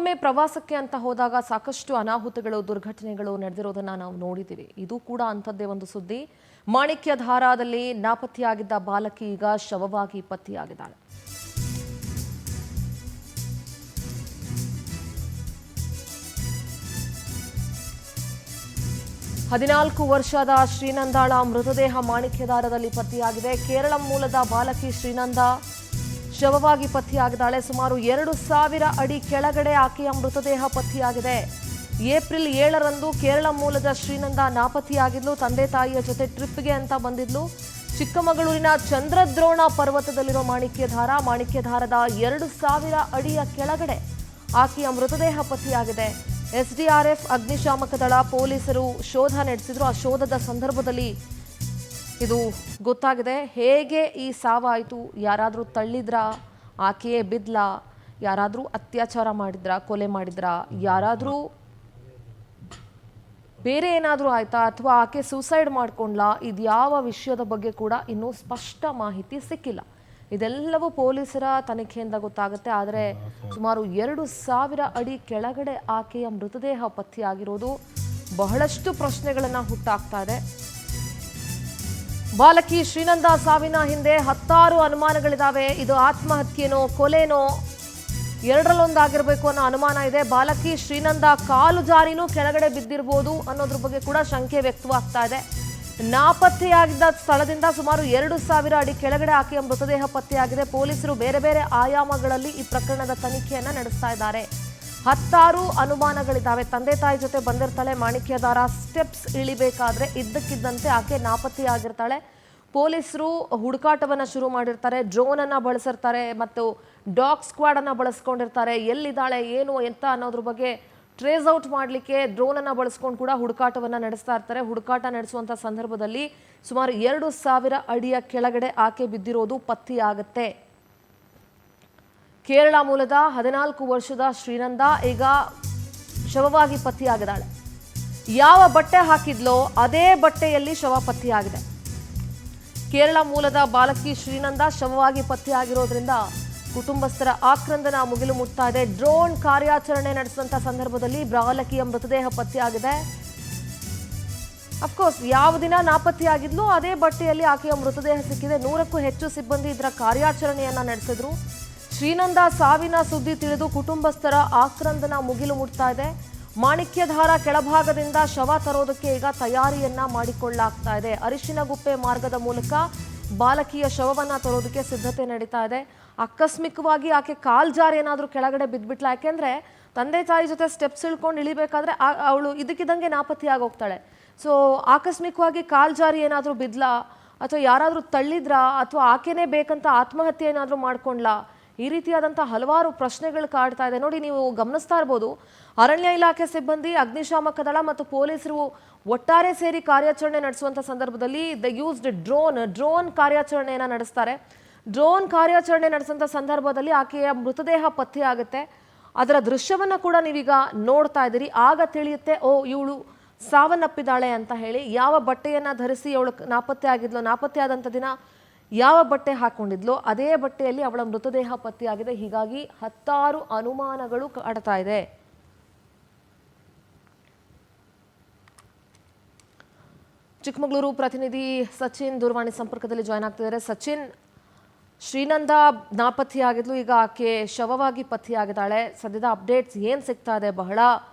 ಒಮ್ಮೆ ಪ್ರವಾಸಕ್ಕೆ ಅಂತ ಹೋದಾಗ ಸಾಕಷ್ಟು ಅನಾಹುತಗಳು ದುರ್ಘಟನೆಗಳು ನಡೆದಿರೋದನ್ನ ನಾವು ನೋಡಿದ್ದೀವಿ. ಇದು ಕೂಡ ಅಂಥದ್ದೇ ಒಂದು ಸುದ್ದಿ. ಮಾಣಿಕ್ಯಧಾರಾದಲ್ಲಿ ನಾಪತ್ತೆಯಾಗಿದ್ದ ಬಾಲಕಿ ಈಗ ಶವವಾಗಿ ಪತ್ತೆಯಾಗಿದ್ದಾಳೆ. ಹದಿನಾಲ್ಕು ವರ್ಷದ ಶ್ರೀನಂದಾಳ ಮೃತದೇಹ ಮಾಣಿಕ್ಯಧಾರದಲ್ಲಿ ಪತ್ತೆಯಾಗಿದೆ. ಕೇರಳ ಮೂಲದ ಬಾಲಕಿ ಶ್ರೀನಂದ ಶವವಾಗಿ ಪತ್ತೆಯಾಗಿದ್ದಾಳೆ. ಸುಮಾರು 2000 ಅಡಿ ಕೆಳಗಡೆ ಆಕೆಯ ಮೃತದೇಹ ಪತ್ತೆಯಾಗಿದೆ. ಏಪ್ರಿಲ್ 7ರಂದು ಕೇರಳ ಮೂಲದ ಶ್ರೀನಂದ ನಾಪತ್ತೆಯಾಗಿದ್ಲು. ತಂದೆ ತಾಯಿಯ ಜೊತೆ ಟ್ರಿಪ್ಗೆ ಅಂತ ಬಂದಿದ್ಲು. ಚಿಕ್ಕಮಗಳೂರಿನ ಚಂದ್ರದ್ರೋಣ ಪರ್ವತದಲ್ಲಿರೋ ಮಾಣಿಕ್ಯಧಾರದ 2000 ಅಡಿಯ ಕೆಳಗಡೆ ಆಕೆಯ ಮೃತದೇಹ ಪತ್ತೆಯಾಗಿದೆ. SDRF ಅಗ್ನಿಶಾಮಕ ದಳ ಪೊಲೀಸರು ಶೋಧ ನಡೆಸಿದ್ರು. ಆ ಶೋಧದ ಸಂದರ್ಭದಲ್ಲಿ ಇದು ಗೊತ್ತಾಗಿದೆ. ಹೇಗೆ ಈ ಸಾವಾಯಿತು? ಯಾರಾದರೂ ತಳ್ಳಿದ್ರಾ? ಆಕೆಯೇ ಬಿದ್ಲಾ? ಯಾರಾದರೂ ಅತ್ಯಾಚಾರ ಮಾಡಿದ್ರಾ? ಕೊಲೆ ಮಾಡಿದ್ರಾ? ಯಾರಾದರೂ ಬೇರೆ ಏನಾದರೂ ಆಯ್ತಾ? ಅಥವಾ ಆಕೆ ಸೂಸೈಡ್ ಮಾಡ್ಕೊಂಡ್ಲಾ? ಇದ್ಯಾವ ವಿಷಯದ ಬಗ್ಗೆ ಕೂಡ ಇನ್ನೂ ಸ್ಪಷ್ಟ ಮಾಹಿತಿ ಸಿಕ್ಕಿಲ್ಲ. ಇದೆಲ್ಲವೂ ಪೊಲೀಸರ ತನಿಖೆಯಿಂದ ಗೊತ್ತಾಗುತ್ತೆ. ಆದರೆ ಸುಮಾರು 2000 ಅಡಿ ಕೆಳಗಡೆ ಆಕೆಯ ಮೃತದೇಹ ಪತ್ತೆಯಾಗಿರೋದು ಬಹಳಷ್ಟು ಪ್ರಶ್ನೆಗಳನ್ನು ಹುಟ್ಟಾಕ್ತಾ ಇದೆ. ಬಾಲಕಿ ಶ್ರೀನಂದ ಸಾವಿನ ಹಿಂದೆ 10 ಅನುಮಾನಗಳಿದಾವೆ. ಇದು ಆತ್ಮಹತ್ಯೆನೋ ಕೊಲೆನೋ ಎರಡರಲ್ಲೊಂದಾಗಿರ್ಬೇಕು ಅನ್ನೋ ಅನುಮಾನ ಇದೆ. ಬಾಲಕಿ ಶ್ರೀನಂದ ಕಾಲು ಜಾರಿನೂ ಕೆಳಗಡೆ ಬಿದ್ದಿರ್ಬೋದು ಅನ್ನೋದ್ರ ಬಗ್ಗೆ ಕೂಡ ಶಂಕೆ ವ್ಯಕ್ತವಾಗ್ತಾ ಇದೆ. ನಾಪತ್ತೆಯಾಗಿದ್ದ ಸ್ಥಳದಿಂದ ಸುಮಾರು 2000 ಅಡಿ ಕೆಳಗಡೆ ಆಕೆಯ ಮೃತದೇಹ ಪತ್ತೆಯಾಗಿದೆ. ಪೊಲೀಸರು ಬೇರೆ ಬೇರೆ ಆಯಾಮಗಳಲ್ಲಿ ಈ ಪ್ರಕರಣದ ತನಿಖೆಯನ್ನ ನಡೆಸ್ತಾ ಇದ್ದಾರೆ. 10 ಅನುಮಾನಗಳಿದ್ದಾವೆ. ತಂದೆ ತಾಯಿ ಜೊತೆ ಬಂದಿರ್ತಾಳೆ ಮಾಣಿಕ್ಯಧಾರ. ಸ್ಟೆಪ್ಸ್ ಇಳಿಬೇಕಾದ್ರೆ ಇದ್ದಕ್ಕಿದ್ದಂತೆ ಆಕೆ ನಾಪತ್ತೆಯಾಗಿರ್ತಾಳೆ. ಪೊಲೀಸರು ಹುಡುಕಾಟವನ್ನ ಶುರು ಮಾಡಿರ್ತಾರೆ. ಡ್ರೋನ್ ಅನ್ನ ಬಳಸಿರ್ತಾರೆ ಮತ್ತು ಡಾಗ್ ಸ್ಕ್ವಾಡ್ ಅನ್ನ ಬಳಸ್ಕೊಂಡಿರ್ತಾರೆ. ಎಲ್ಲಿದ್ದಾಳೆ ಏನು ಎಂತ ಅನ್ನೋದ್ರ ಬಗ್ಗೆ ಟ್ರೇಸ್ ಔಟ್ ಮಾಡಲಿಕ್ಕೆ ಡ್ರೋನ್ ಅನ್ನ ಬಳಸ್ಕೊಂಡು ಕೂಡ ಹುಡುಕಾಟವನ್ನ ನಡೆಸ್ತಾ ಇರ್ತಾರೆ. ಹುಡುಕಾಟ ನಡೆಸುವಂತ ಸಂದರ್ಭದಲ್ಲಿ ಸುಮಾರು 2000 ಅಡಿಯ ಕೆಳಗಡೆ ಆಕೆ ಬಿದ್ದಿರೋದು ಪತ್ತೆಯಾಗುತ್ತೆ. ಕೇರಳ ಮೂಲದ 14 ವರ್ಷದ ಶ್ರೀನಂದ ಈಗ ಶವವಾಗಿ ಪತ್ತೆಯಾಗಿದ್ದಾಳೆ. ಯಾವ ಬಟ್ಟೆ ಹಾಕಿದ್ಲೋ ಅದೇ ಬಟ್ಟೆಯಲ್ಲಿ ಶವ ಪತ್ತೆಯಾಗಿದೆ. ಕೇರಳ ಮೂಲದ ಬಾಲಕಿ ಶ್ರೀನಂದ ಶವವಾಗಿ ಪತ್ತೆಯಾಗಿರೋದ್ರಿಂದ ಕುಟುಂಬಸ್ಥರ ಆಕ್ರಂದನ ಮುಗಿಲು ಮುಟ್ತಾ ಇದೆ. ಡ್ರೋನ್ ಕಾರ್ಯಾಚರಣೆ ನಡೆಸಿದಂತ ಸಂದರ್ಭದಲ್ಲಿ ಬಾಲಕಿಯ ಮೃತದೇಹ ಪತ್ತೆಯಾಗಿದೆ. ಅಫ್ಕೋರ್ಸ್ ಯಾವ ದಿನ ನಾಪತ್ತೆಯಾಗಿದ್ಲು ಅದೇ ಬಟ್ಟೆಯಲ್ಲಿ ಆಕೆಯ ಮೃತದೇಹ ಸಿಕ್ಕಿದೆ. 100ಕ್ಕೂ ಹೆಚ್ಚು ಸಿಬ್ಬಂದಿ ಇದರ ಕಾರ್ಯಾಚರಣೆಯನ್ನ ನಡೆಸಿದ್ರು. ಶ್ರೀನಂದ ಸಾವಿನ ಸುದ್ದಿ ತಿಳಿದು ಕುಟುಂಬಸ್ಥರ ಆಕ್ರಂದನ ಮುಗಿಲು ಮುಟ್ತಾ ಇದೆ. ಮಾಣಿಕ್ಯಧಾರ ಕೆಳಭಾಗದಿಂದ ಶವ ತರೋದಕ್ಕೆ ಈಗ ತಯಾರಿಯನ್ನ ಮಾಡಿಕೊಳ್ಳಲಾಗ್ತಾ ಇದೆ. ಅರಿಶಿನಗುಪ್ಪೆ ಮಾರ್ಗದ ಮೂಲಕ ಬಾಲಕಿಯ ಶವವನ್ನ ತರೋದಕ್ಕೆ ಸಿದ್ಧತೆ ನಡೀತಾ ಇದೆ. ಆಕಸ್ಮಿಕವಾಗಿ ಆಕೆ ಕಾಲ್ಜಾರಿ ಏನಾದರೂ ಕೆಳಗಡೆ ಬಿದ್ಬಿಟ್ಲ. ಯಾಕೆಂದ್ರೆ ತಂದೆ ತಾಯಿ ಜೊತೆ ಸ್ಟೆಪ್ಸ್ ಇಳ್ಕೊಂಡು ಇಳಿಬೇಕಾದ್ರೆ ಅವಳು ಇದಕ್ಕಿದ್ದಂಗೆ ನಾಪತ್ತೆಯಾಗಿ ಹೋಗ್ತಾಳೆ. ಸೊ ಆಕಸ್ಮಿಕವಾಗಿ ಕಾಲ್ಜಾರಿ ಏನಾದರೂ ಬಿದ್ಲಾ ಅಥವಾ ಯಾರಾದರೂ ತಳ್ಳಿದ್ರಾ ಅಥವಾ ಆಕೆನೇ ಬೇಕಂತ ಆತ್ಮಹತ್ಯೆ ಏನಾದರೂ ಮಾಡ್ಕೊಂಡ್ಲಾ? ಈ ರೀತಿಯಾದಂಥ ಹಲವಾರು ಪ್ರಶ್ನೆಗಳು ಕಾಡ್ತಾ ಇದೆ. ನೋಡಿ, ನೀವು ಗಮನಿಸ್ತಾ ಇರ್ಬೋದು, ಅರಣ್ಯ ಇಲಾಖೆ ಸಿಬ್ಬಂದಿ, ಅಗ್ನಿಶಾಮಕ ದಳ ಮತ್ತು ಪೊಲೀಸರು ಒಟ್ಟಾರೆ ಸೇರಿ ಕಾರ್ಯಾಚರಣೆ ನಡೆಸುವಂಥ ಸಂದರ್ಭದಲ್ಲಿ ದ ಯೂಸ್ಡ್ ಡ್ರೋನ್ ಕಾರ್ಯಾಚರಣೆಯನ್ನು ನಡೆಸ್ತಾರೆ. ಡ್ರೋನ್ ಕಾರ್ಯಾಚರಣೆ ನಡೆಸುವಂಥ ಸಂದರ್ಭದಲ್ಲಿ ಆಕೆಯ ಮೃತದೇಹ ಪತ್ತೆಯಾಗುತ್ತೆ. ಅದರ ದೃಶ್ಯವನ್ನು ಕೂಡ ನೀವೀಗ ನೋಡ್ತಾ ಇದ್ದೀರಿ. ಆಗ ತಿಳಿಯುತ್ತೆ, ಓ ಇವಳು ಸಾವನ್ನಪ್ಪಿದ್ದಾಳೆ ಅಂತ ಹೇಳಿ. ಯಾವ ಬಟ್ಟೆಯನ್ನು ಧರಿಸಿ ಅವಳು ನಾಪತ್ತೆ ಆಗಿದ್ಲು, ನಾಪತ್ತೆ ಆದಂಥ ದಿನ ಯಾವ ಬಟ್ಟೆ ಹಾಕೊಂಡಿದ್ಲು ಅದೇ ಬಟ್ಟೆಯಲ್ಲಿ ಅವಳ ಮೃತದೇಹ ಪತ್ತೆಯಾಗಿದೆ. ಹೀಗಾಗಿ 10 ಅನುಮಾನಗಳು ಕಾಡ್ತಾ ಇದೆ. ಚಿಕ್ಕಮಗಳೂರು ಪ್ರತಿನಿಧಿ ಸಚಿನ್ ದೂರವಾಣಿ ಸಂಪರ್ಕದಲ್ಲಿ ಜಾಯ್ನ್ ಆಗ್ತಿದ್ದಾರೆ. ಸಚಿನ್, ಶ್ರೀನಂದ ನಾಪತ್ತೆಯಾಗಿದ್ಲು, ಈಗ ಆಕೆ ಶವವಾಗಿ ಪತ್ತೆಯಾಗಿದ್ದಾಳೆ. ಸದ್ಯದ ಅಪ್ಡೇಟ್ಸ್ ಏನ್ ಸಿಗ್ತಾ ಇದೆ? ಬಹಳ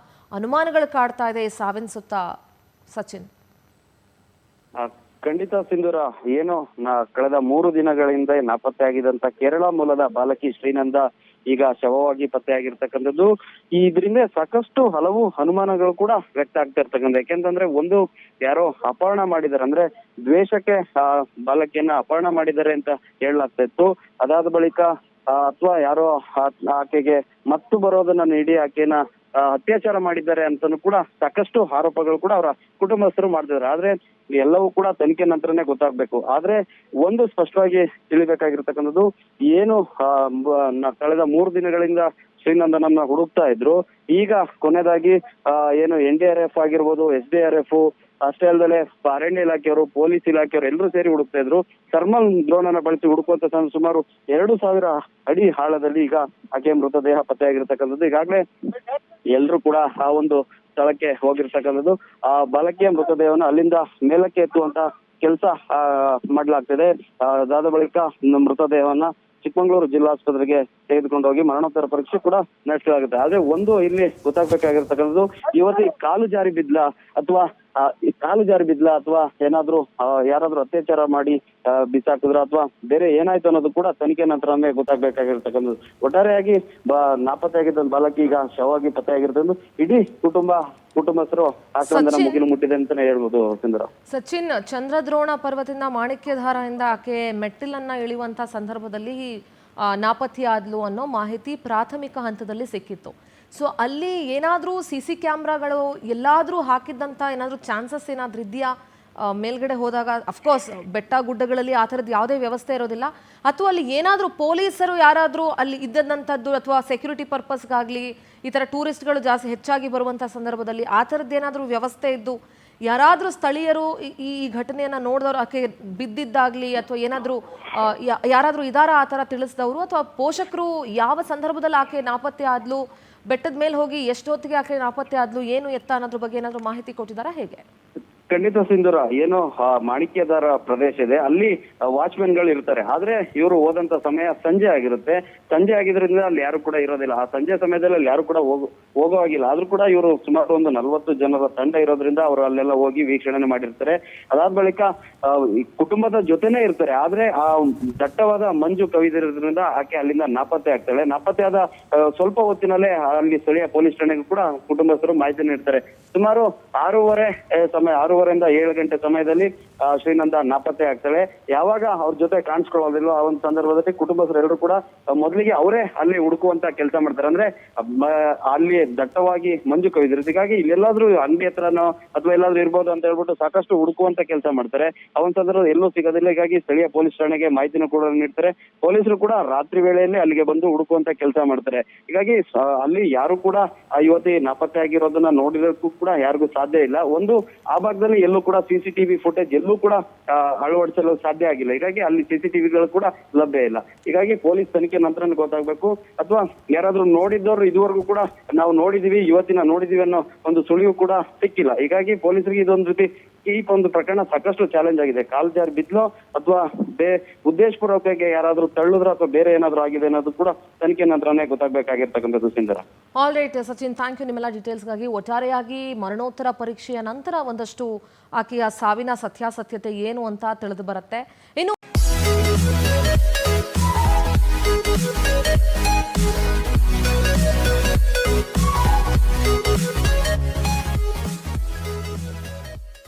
ಅನುಮಾನಗಳು ಕಾಡ್ತಾ ಇದೆ ಈ ಸಾವಿನ ಸುತ್ತ. ಸಚಿನ್, ಖಂಡಿತ ಸಿಂಧೂರ, ಏನು ಕಳೆದ 3 ದಿನಗಳಿಂದ ನಾಪತ್ತೆ ಆಗಿದಂತ ಕೇರಳ ಮೂಲದ ಬಾಲಕಿ ಶ್ರೀನಂದ ಈಗ ಶವವಾಗಿ ಪತ್ತೆಯಾಗಿರ್ತಕ್ಕಂಥದ್ದು. ಇದರಿಂದ ಸಾಕಷ್ಟು ಹಲವು ಅನುಮಾನಗಳು ಕೂಡ ವ್ಯಕ್ತ ಆಗ್ತಾ ಇರ್ತಕ್ಕಂಥ. ಯಾಕೆಂತಂದ್ರೆ ಒಂದು ಯಾರೋ ಅಪಹರಣ ಮಾಡಿದ್ದಾರೆ, ಅಂದ್ರೆ ದ್ವೇಷಕ್ಕೆ ಬಾಲಕಿಯನ್ನ ಅಪಹರಣ ಮಾಡಿದ್ದಾರೆ ಅಂತ ಹೇಳಲಾಗ್ತಾ ಇತ್ತು. ಅದಾದ ಬಳಿಕ ಅಥವಾ ಯಾರೋ ಆಕೆಗೆ ಮತ್ತು ಬರೋದನ್ನ ನೀಡಿ ಆಕೆನ ಅತ್ಯಾಚಾರ ಮಾಡಿದ್ದಾರೆ ಅಂತಾನು ಕೂಡ ಸಾಕಷ್ಟು ಆರೋಪಗಳು ಕೂಡ ಅವರ ಕುಟುಂಬಸ್ಥರು ಮಾಡ್ತಿದ್ದಾರೆ. ಆದ್ರೆ ಎಲ್ಲವೂ ಕೂಡ ತನಿಖೆ ನಂತರನೇ ಗೊತ್ತಾಗ್ಬೇಕು. ಆದ್ರೆ ಒಂದು ಸ್ಪಷ್ಟವಾಗಿ ತಿಳಿಬೇಕಾಗಿರ್ತಕ್ಕಂಥದ್ದು, ಏನು ಕಳೆದ 3 ದಿನಗಳಿಂದ ಶ್ರೀನಂದನನ್ನ ಹುಡುಕ್ತಾ ಇದ್ರು. ಈಗ ಕೊನೆಯದಾಗಿ ಏನು NDRF ಆಗಿರ್ಬೋದು, SDRF ಅಷ್ಟೇ ಅಲ್ಲದೆ ಅರಣ್ಯ ಇಲಾಖೆಯವರು, ಪೊಲೀಸ್ ಇಲಾಖೆಯವರು ಎಲ್ಲರೂ ಸೇರಿ ಹುಡುಕ್ತಾ ಇದ್ರು. ಥರ್ಮಲ್ ಡ್ರೋನ್ ಅನ್ನ ಬಳಸಿ ಹುಡುಕುವಂತ ಸುಮಾರು 2,000 ಅಡಿ ಆಳದಲ್ಲಿ ಈಗ ಆಕೆಯ ಮೃತದೇಹ ಪತ್ತೆಯಾಗಿರ್ತಕ್ಕಂಥದ್ದು. ಈಗಾಗಲೇ ಎಲ್ರು ಕೂಡ ಆ ಒಂದು ಸ್ಥಳಕ್ಕೆ ಹೋಗಿರ್ತಕ್ಕಂಥದ್ದು. ಆ ಬಾಲಕಿಯ ಮೃತದೇಹವನ್ನು ಅಲ್ಲಿಂದ ಮೇಲಕ್ಕೆ ಎತ್ತುವಂತ ಕೆಲಸ ಮಾಡ್ಲಾಗ್ತಿದೆ. ಅದಾದ ಬಳಿಕ ಮೃತದೇಹವನ್ನ ಚಿಕ್ಕಮಗಳೂರು ಜಿಲ್ಲಾಸ್ಪತ್ರೆಗೆ ತೆಗೆದುಕೊಂಡು ಹೋಗಿ ಮರಣೋತ್ತರ ಪರೀಕ್ಷೆ ಕೂಡ ನಡೆಸಲಾಗುತ್ತೆ. ಆದ್ರೆ ಒಂದು ಇಲ್ಲಿ ಗೊತ್ತಾಗ್ಬೇಕಾಗಿರ್ತಕ್ಕಂಥದ್ದು, ಯುವತಿ ಕಾಲು ಜಾರಿ ಬಿದ್ಲ ಅಥವಾ ಏನಾದ್ರೂ ಯಾರಾದ್ರೂ ಅತ್ಯಾಚಾರ ಮಾಡಿ ಬಿಸಾಕಿದ್ರ ಅಥವಾ ಬೇರೆ ಏನಾಯ್ತು ಅನ್ನೋದು ಕೂಡ ತನಿಖೆ ನಂತರನೇ ಗೊತ್ತಾಗ್ಬೇಕಾಗಿರ್ತಕ್ಕಂಥದ್ದು. ಒಟ್ಟಾರೆಯಾಗಿ ನಾಪತ್ತೆಯಾಗಿದ್ದ ಬಾಲಕಿ ಈಗ ಶವವಾಗಿ ಪತ್ತೆಯಾಗಿರ್ತಕ್ಕಂಥದ್ದು. ಇಡೀ ಕುಟುಂಬಸ್ಥರು ಆಕ್ರಂದನ ಮುಗಿಲು ಮುಟ್ಟಿದೆ ಅಂತಾನೆ ಹೇಳ್ಬೋದು. ಸಚಿನ್, ಚಂದ್ರದ್ರೋಣ ಪರ್ವತದಿಂದ ಮಾಣಿಕ್ಯಧಾರದಿಂದ ಆಕೆ ಮೆಟ್ಟಿಲನ್ನ ಇಳಿಯುವಂತ ಸಂದರ್ಭದಲ್ಲಿ ನಾಪತ್ತೆಯಾದ್ಲು ಅನ್ನೋ ಮಾಹಿತಿ ಪ್ರಾಥಮಿಕ ಹಂತದಲ್ಲಿ ಸಿಕ್ಕಿತ್ತು. ಸೊ ಅಲ್ಲಿ ಏನಾದರೂ CC ಕ್ಯಾಮ್ರಾಗಳು ಎಲ್ಲಾದರೂ ಹಾಕಿದ್ದಂಥ ಏನಾದರೂ ಚಾನ್ಸಸ್ ಏನಾದರೂ ಇದೆಯಾ? ಮೇಲ್ಗಡೆ ಹೋದಾಗ ಅಫ್ಕೋರ್ಸ್ ಬೆಟ್ಟ ಗುಡ್ಡಗಳಲ್ಲಿ ಆ ಥರದ್ದು ಯಾವುದೇ ವ್ಯವಸ್ಥೆ ಇರೋದಿಲ್ಲ, ಅಥವಾ ಅಲ್ಲಿ ಏನಾದರೂ ಪೊಲೀಸರು ಯಾರಾದರೂ ಅಲ್ಲಿ ಇದ್ದಂಥದ್ದು ಅಥವಾ ಸೆಕ್ಯೂರಿಟಿ ಪರ್ಪಸ್ಗಾಗಲಿ ಈ ಥರ ಟೂರಿಸ್ಟ್ಗಳು ಜಾಸ್ತಿ ಹೆಚ್ಚಾಗಿ ಬರುವಂಥ ಸಂದರ್ಭದಲ್ಲಿ ಆ ಥರದ್ದು ಏನಾದರೂ ವ್ಯವಸ್ಥೆ ಇದ್ದು ಯಾರಾದರೂ ಸ್ಥಳೀಯರು ಈ ಘಟನೆಯನ್ನು ನೋಡಿದವರು ಆಕೆ ಬಿದ್ದಿದ್ದಾಗಲಿ ಅಥವಾ ಏನಾದರೂ ಯಾರಾದರೂ ಇದಾರ ಆ ಥರ ತಿಳಿಸಿದವರು ಅಥವಾ ಪೋಷಕರು ಯಾವ ಸಂದರ್ಭದಲ್ಲಿ ಆಕೆ ನಾಪತ್ತೆ ಆದ್ಲು, ಬೆಟ್ಟದ ಮೇಲೆ ಹೋಗಿ ಎಷ್ಟೊತ್ತಿಗೆ ಆಕೆ ನಾಪತ್ತೆ ಆದ್ಲು, ಏನು ಎತ್ತ ಅನ್ನೋದ್ರ ಬಗ್ಗೆ ಏನಾದರೂ ಮಾಹಿತಿ ಕೊಟ್ಟಿದ್ದಾರಾ ಹೇಗೆ? ಖಂಡಿತ ಸಿಂಧೂರ, ಏನು ಮಾಣಿಕ್ಯಧಾರ ಪ್ರದೇಶ ಇದೆ, ಅಲ್ಲಿ ವಾಚ್ಮೆನ್ ಗಳು ಇರ್ತಾರೆ. ಆದ್ರೆ ಇವರು ಹೋದಂತ ಸಮಯ ಸಂಜೆ ಆಗಿರುತ್ತೆ. ಸಂಜೆ ಆಗಿದ್ರಿಂದ ಅಲ್ಲಿ ಯಾರು ಕೂಡ ಇರೋದಿಲ್ಲ. ಆ ಸಂಜೆ ಸಮಯದಲ್ಲಿ ಅಲ್ಲಿ ಯಾರು ಕೂಡ ಹೋಗೋ ಆಗಿಲ್ಲ. ಆದ್ರೂ ಕೂಡ ಇವರು ಸುಮಾರು ಒಂದು 40 ಜನರ ತಂಡ ಇರೋದ್ರಿಂದ ಅವರು ಅಲ್ಲೆಲ್ಲ ಹೋಗಿ ವೀಕ್ಷಣೆ ಮಾಡಿರ್ತಾರೆ. ಅದಾದ ಬಳಿಕ ಕುಟುಂಬದ ಜೊತೆನೆ ಇರ್ತಾರೆ. ಆದ್ರೆ ಆ ದಟ್ಟವಾದ ಮಂಜು ಕವಿದಿರೋದ್ರಿಂದ ಆಕೆ ಅಲ್ಲಿಂದ ನಾಪತ್ತೆ ಆಗ್ತಾಳೆ. ನಾಪತ್ತೆ ಆದ ಸ್ವಲ್ಪ ಹೊತ್ತಿನಲ್ಲೇ ಅಲ್ಲಿ ಸ್ಥಳೀಯ ಪೊಲೀಸ್ ಠಾಣೆಗೂ ಕೂಡ ಕುಟುಂಬಸ್ಥರು ಮಾಹಿತಿ ನೀಡ್ತಾರೆ. ಸುಮಾರು 6:30 7 ಗಂಟೆ ಸಮಯದಲ್ಲಿ ಶ್ರೀನಂದ ನಾಪತ್ತೆ ಆಗ್ತಾಳೆ. ಯಾವಾಗ ಅವ್ರ ಜೊತೆ ಕಾಣಿಸ್ಕೊಳ್ಳೋದಿಲ್ಲ ಆ ಒಂದು ಸಂದರ್ಭದಲ್ಲಿ ಕುಟುಂಬಸ್ಥರು ಎಲ್ಲರೂ ಕೂಡ ಮೊದಲಿಗೆ ಅವರೇ ಅಲ್ಲಿ ಹುಡುಕುವಂತ ಕೆಲಸ ಮಾಡ್ತಾರೆ. ಅಂದ್ರೆ ಅಲ್ಲಿ ದಟ್ಟವಾಗಿ ಮಂಜು ಕವಿದಿರುತ್ತೆ. ಹೀಗಾಗಿ ಇಲ್ಲೆಲ್ಲಾದ್ರೂ ಅಂಗಡಿ ಹತ್ರನೋ ಅಥವಾ ಎಲ್ಲಾದ್ರೂ ಇರ್ಬೋದು ಅಂತ ಹೇಳ್ಬಿಟ್ಟು ಸಾಕಷ್ಟು ಹುಡುಕುವಂತ ಕೆಲಸ ಮಾಡ್ತಾರೆ. ಆ ಒಂದು ಸಂದರ್ಭದಲ್ಲಿ ಎಲ್ಲೂ ಸಿಗೋದಿಲ್ಲ. ಹೀಗಾಗಿ ಸ್ಥಳೀಯ ಪೊಲೀಸ್ ಠಾಣೆಗೆ ಮಾಹಿತಿನೂ ಕೂಡ ನೀಡ್ತಾರೆ. ಪೊಲೀಸರು ಕೂಡ ರಾತ್ರಿ ವೇಳೆಯಲ್ಲಿ ಅಲ್ಲಿಗೆ ಬಂದು ಹುಡುಕುವಂತ ಕೆಲಸ ಮಾಡ್ತಾರೆ. ಹೀಗಾಗಿ ಅಲ್ಲಿ ಯಾರು ಕೂಡ ಆ ಯುವತಿ ನಾಪತ್ತೆ ಆಗಿರೋದನ್ನ ನೋಡಿರೋಕ್ಕೂ ಕೂಡ ಯಾರಿಗೂ ಸಾಧ್ಯ ಇಲ್ಲ. ಒಂದು ಆ ಭಾಗದಲ್ಲಿ ಎಲ್ಲೂ ಕೂಡ CCTV ಫುಟೇಜ್ ಎಲ್ಲೂ ಕೂಡ ಅಳವಡಿಸಲು ಸಾಧ್ಯ ಆಗಿಲ್ಲ. ಹೀಗಾಗಿ ಅಲ್ಲಿ CCTVಗಳು ಕೂಡ ಲಭ್ಯ ಇಲ್ಲ. ಹೀಗಾಗಿ ಪೊಲೀಸ್ ತನಿಖೆ ನಂತರ ಗೊತ್ತಾಗ್ಬೇಕು, ಅಥವಾ ಯಾರಾದ್ರೂ ನೋಡಿದ್ದವ್ರು ಇದುವರೆಗೂ ಕೂಡ ನಾವು ನೋಡಿದೀವಿ, ಯುವತಿನ ನೋಡಿದೀವಿ ಅನ್ನೋ ಒಂದು ಸುಳಿವು ಕೂಡ ಸಿಕ್ಕಿಲ್ಲ. ಹೀಗಾಗಿ ಪೊಲೀಸರಿಗೆ ಇದೊಂದು ರೀತಿ ಈ ಒಂದು ಪ್ರಕರಣ ಸಾಕಷ್ಟು ಚಾಲೆಂಜ್ ಆಗಿದೆ. ಕಾಲ್ ಜಾರಿ ಬಿದ್ಲೋ ಅಥವಾ ಉದ್ದೇಶಪೂರ್ವಕವಾಗಿ ಯಾರಾದ್ರೂ ತಳ್ಳುದ್ರ ಅಥವಾ ಬೇರೆ ಏನಾದ್ರೂ ಆಗಿದೆ ಅನ್ನೋದು ಕೂಡ ತನಿಖೆ ನಂತರನೇ ಗೊತ್ತಾಗಬೇಕಾಗಿರ್ತಕ್ಕಂಥದ್ದು. ಸಿಂಧರ, all right Sachin, thank you ನಿಮ್ಮೆಲ್ಲ ಡೀಟೇಲ್ಸ್ಗಾಗಿ. ಒಟ್ಟಾರೆಯಾಗಿ ಮರಣೋತ್ತರ ಪರೀಕ್ಷೆಯ ನಂತರ ಒಂದಷ್ಟು ಆಕೆಯ ಸಾವಿನ ಸತ್ಯಾಸತ್ಯತೆ ಏನು ಅಂತ ತಿಳಿದು ಬರುತ್ತೆ. ಇನ್ನು